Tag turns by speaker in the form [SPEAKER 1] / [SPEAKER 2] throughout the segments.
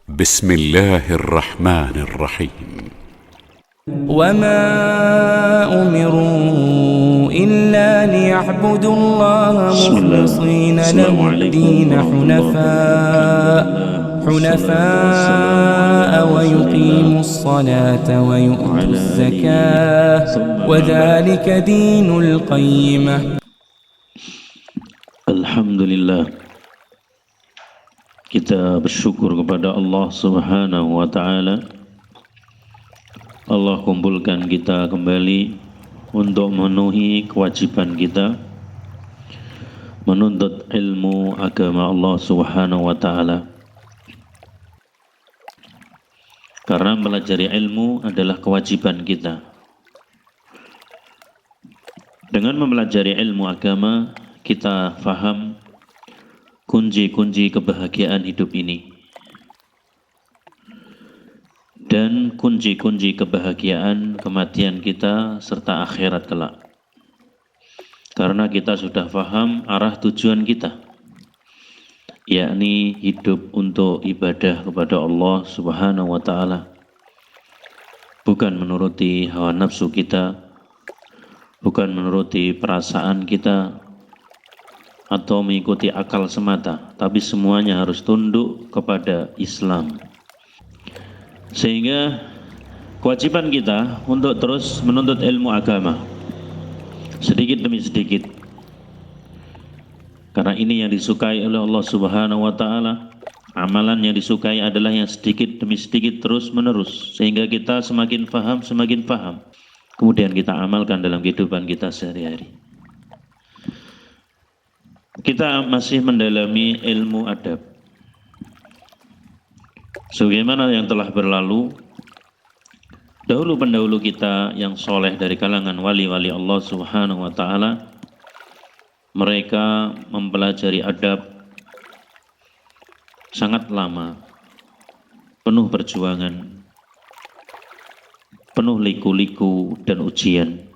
[SPEAKER 1] بسم الله الرحمن الرحيم.
[SPEAKER 2] وما أمروا إلا ليعبدوا الله مخلصين له الدين حنفاء ويقيموا الصلاة ويؤتوا الزكاة وذلك دين القيمة.
[SPEAKER 3] Alhamdulillah, kita bersyukur kepada Allah Subhanahu wa Ta'ala. Allah kumpulkan kita kembali untuk memenuhi kewajiban kita menuntut ilmu agama Allah Subhanahu wa Ta'ala. Karena mempelajari ilmu adalah kewajiban kita. Dengan mempelajari ilmu agama, kita faham kunci-kunci kebahagiaan hidup ini dan kunci-kunci kebahagiaan kematian kita serta akhirat kelak. Karena kita sudah faham arah tujuan kita, yakni hidup untuk ibadah kepada Allah Subhanahu wa Ta'ala, bukan menuruti hawa nafsu kita, bukan menuruti perasaan kita atau mengikuti akal semata, tapi semuanya harus tunduk kepada Islam. Sehingga kewajiban kita untuk terus menuntut ilmu agama sedikit demi sedikit, karena ini yang disukai oleh Allah Subhanahu wa Ta'ala. Amalan yang disukai adalah yang sedikit demi sedikit terus menerus, sehingga kita semakin faham, kemudian kita amalkan dalam kehidupan kita sehari-hari. Kita masih mendalami ilmu adab. Sebagaimana yang telah berlalu, dahulu pendahulu kita yang soleh dari kalangan wali-wali Allah Subhanahu wa Ta'ala, mereka mempelajari adab sangat lama, penuh perjuangan, penuh liku-liku dan ujian.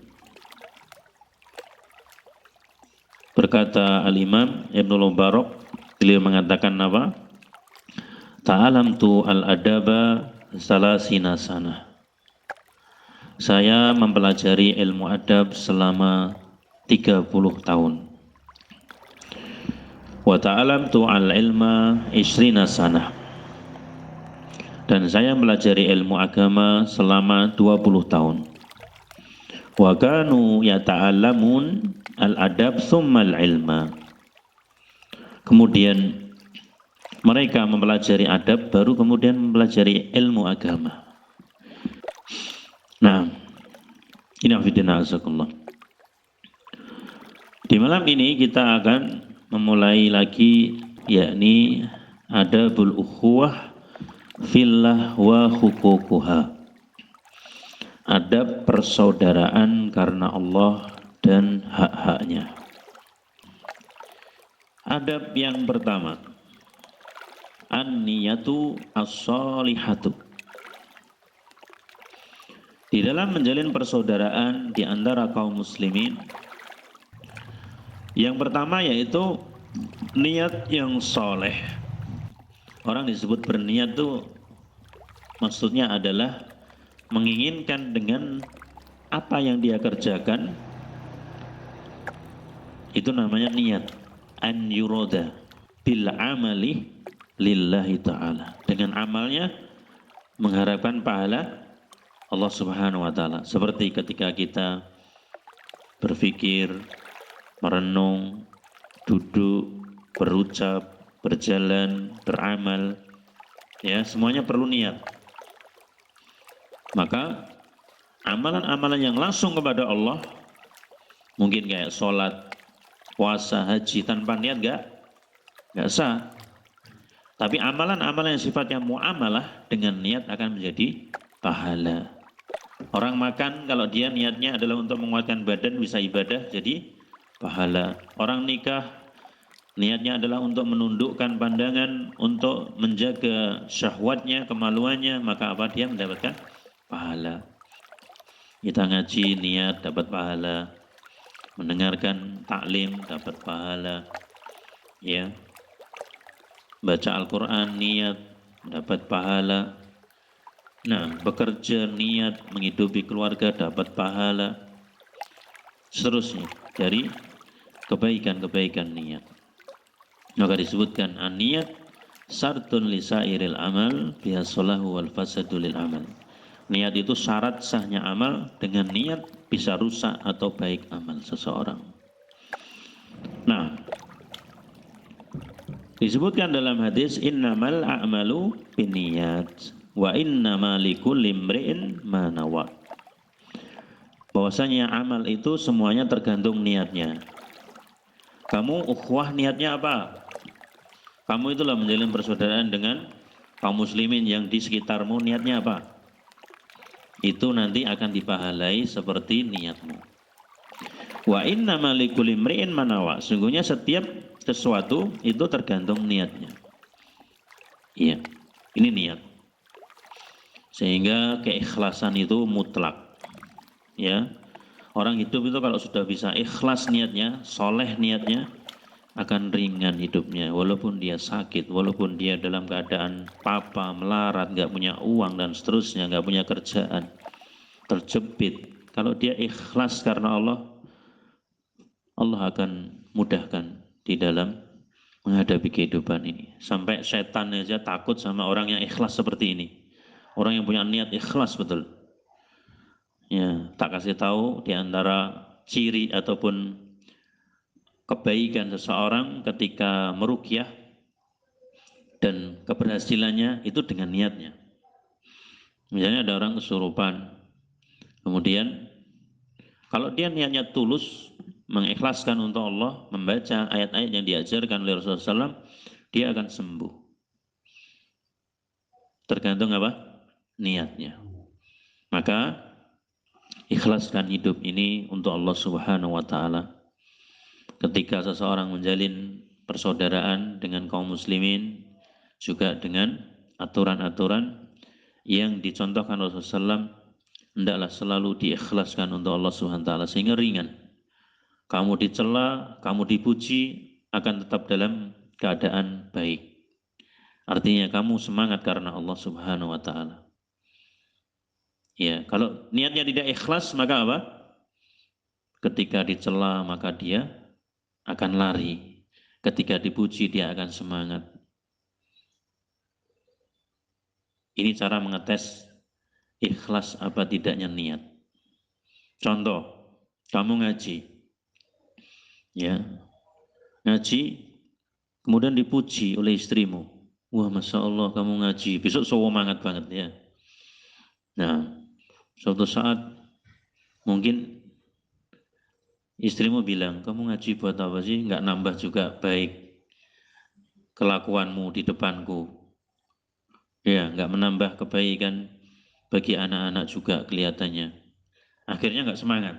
[SPEAKER 3] Berkata Al-Imam Ibnul Mubarak, beliau mengatakan apa? Ta'alamtu al-adaba salasina sanah. Saya mempelajari ilmu adab selama 30 tahun. Wa ta'alamtu al-ilma ishrina sanah. Dan saya mempelajari ilmu agama selama 20 tahun. Wa kanu yata'allamun al-adab thumma al-ilma. Kemudian mereka mempelajari adab, baru kemudian mempelajari ilmu agama. Nah, ini afidina azakullah. Di malam ini kita akan memulai lagi, yakni adabul ukhuwah fillah wa huququha. Adab persaudaraan karena Allah dan hak-haknya. Adab yang pertama, an-niyatu as-salihatu. Di dalam menjalin persaudaraan di antara kaum muslimin, yang pertama yaitu niat yang soleh. Orang disebut berniat itu maksudnya adalah menginginkan dengan apa yang dia kerjakan, itu namanya niat. An yuroda bil amali lillahi ta'ala. Dengan amalnya mengharapkan pahala Allah Subhanahu wa Ta'ala. Seperti ketika kita berpikir, merenung, duduk, berucap, berjalan, beramal, ya semuanya perlu niat. Maka amalan-amalan yang langsung kepada Allah, mungkin kayak sholat, puasa, haji, tanpa niat nggak sah. Tapi amalan-amalan yang sifatnya muamalah dengan niat akan menjadi pahala. Orang makan kalau dia niatnya adalah untuk menguatkan badan, bisa ibadah, jadi pahala. Orang nikah niatnya adalah untuk menundukkan pandangan, untuk menjaga syahwatnya, kemaluannya, maka apa? Dia mendapatkan pahala. Kita ngaji niat dapat pahala, mendengarkan taklim dapat pahala, ya. Baca Al-Quran niat, dapat pahala. Nah, bekerja, niat, menghidupi keluarga, dapat pahala. Seterusnya, dari kebaikan-kebaikan niat. Maka disebutkan an-niyat syartun lisairil amal bihasolahu wal fasadu lil amal. Niat itu syarat sahnya amal, dengan niat bisa rusak atau baik amal seseorang. Nah, disebutkan dalam hadis innamal a'malu binniyat wa innama likulli imri'in ma nawa. Bahwasanya amal itu semuanya tergantung niatnya. Kamu ukhuwah niatnya apa? Kamu itulah menjalin persaudaraan dengan kaum muslimin yang di sekitarmu, niatnya apa? Itu nanti akan dipahalai seperti niatmu. Wa innama likulli imri'in ma nawa. Sungguhnya setiap sesuatu itu tergantung niatnya. Iya, ini niat. Sehingga keikhlasan itu mutlak. Ya, orang hidup itu kalau sudah bisa ikhlas niatnya, soleh niatnya, akan ringan hidupnya. Walaupun dia sakit, walaupun dia dalam keadaan papa, melarat, nggak punya uang dan seterusnya, nggak punya kerjaan, terjepit. Kalau dia ikhlas karena Allah, Allah akan mudahkan di dalam menghadapi kehidupan ini. Sampai setan aja takut sama orang yang ikhlas seperti ini. Orang yang punya niat ikhlas betul. Ya, tak kasih tahu di antara ciri ataupun kebaikan seseorang ketika meruqyah dan keberhasilannya itu dengan niatnya. Misalnya ada orang kesurupan, kemudian kalau dia niatnya tulus, mengikhlaskan untuk Allah, membaca ayat-ayat yang diajarkan oleh Rasulullah SAW, dia akan sembuh. Tergantung apa? Niatnya. Maka ikhlaskan hidup ini untuk Allah Subhanahu wa Ta'ala. Ketika seseorang menjalin persaudaraan dengan kaum muslimin, juga dengan aturan-aturan yang dicontohkan Rasulullah SAW, hendaklah selalu diikhlaskan untuk Allah Subhanahu wa Ta'ala, sehingga ringan. Kamu dicela, kamu dipuji, akan tetap dalam keadaan baik. Artinya kamu semangat karena Allah Subhanahu wa Ta'ala. Ya, kalau niatnya tidak ikhlas, maka apa? Ketika dicela, maka dia akan lari. Ketika dipuji, dia akan semangat. Ini cara mengetes ikhlas apa tidaknya niat. Contoh, kamu ngaji. Ya, ngaji, kemudian dipuji oleh istrimu. Wah, Masya Allah kamu ngaji, besok semangat banget ya. Nah, suatu saat mungkin istrimu bilang, kamu ngaji buat apa sih? Nggak nambah juga baik kelakuanmu di depanku. Ya, nggak menambah kebaikan bagi anak-anak juga kelihatannya. Akhirnya nggak semangat.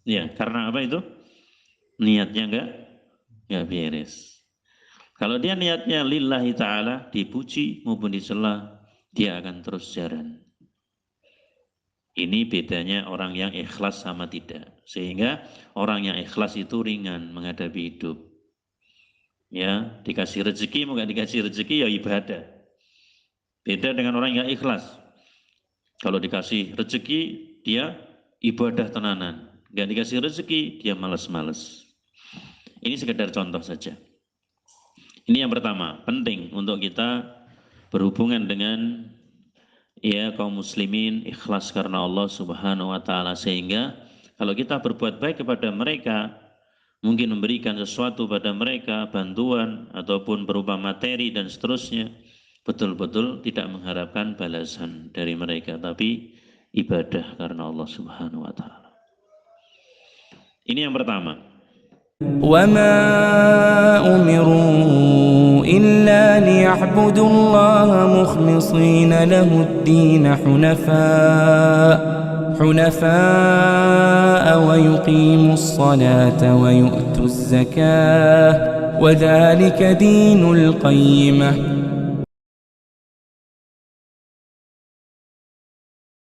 [SPEAKER 3] Ya, karena apa itu? Niatnya nggak beres. Kalau dia niatnya lillahi ta'ala, dipuji maupun dicela, dia akan terus jalan. Ini bedanya orang yang ikhlas sama tidak. Sehingga orang yang ikhlas itu ringan menghadapi hidup. Ya, dikasih rezeki, mau nggak dikasih rezeki ya ibadah. Beda dengan orang yang ikhlas. Kalau dikasih rezeki, dia ibadah tenanan. Nggak dikasih rezeki, dia malas-malas. Ini sekedar contoh saja. Ini yang pertama, penting untuk kita berhubungan dengan ya kaum muslimin, ikhlas karena Allah Subhanahu wa Ta'ala, sehingga kalau kita berbuat baik kepada mereka, mungkin memberikan sesuatu pada mereka, bantuan ataupun berupa materi dan seterusnya, betul-betul tidak mengharapkan balasan dari mereka, tapi ibadah karena Allah Subhanahu wa Ta'ala. Ini yang pertama.
[SPEAKER 2] وما أمروا إلا ليعبدوا الله مخلصين له الدين حنفاء ويقيموا الصلاة ويؤتوا الزكاة وذلك دين القيمة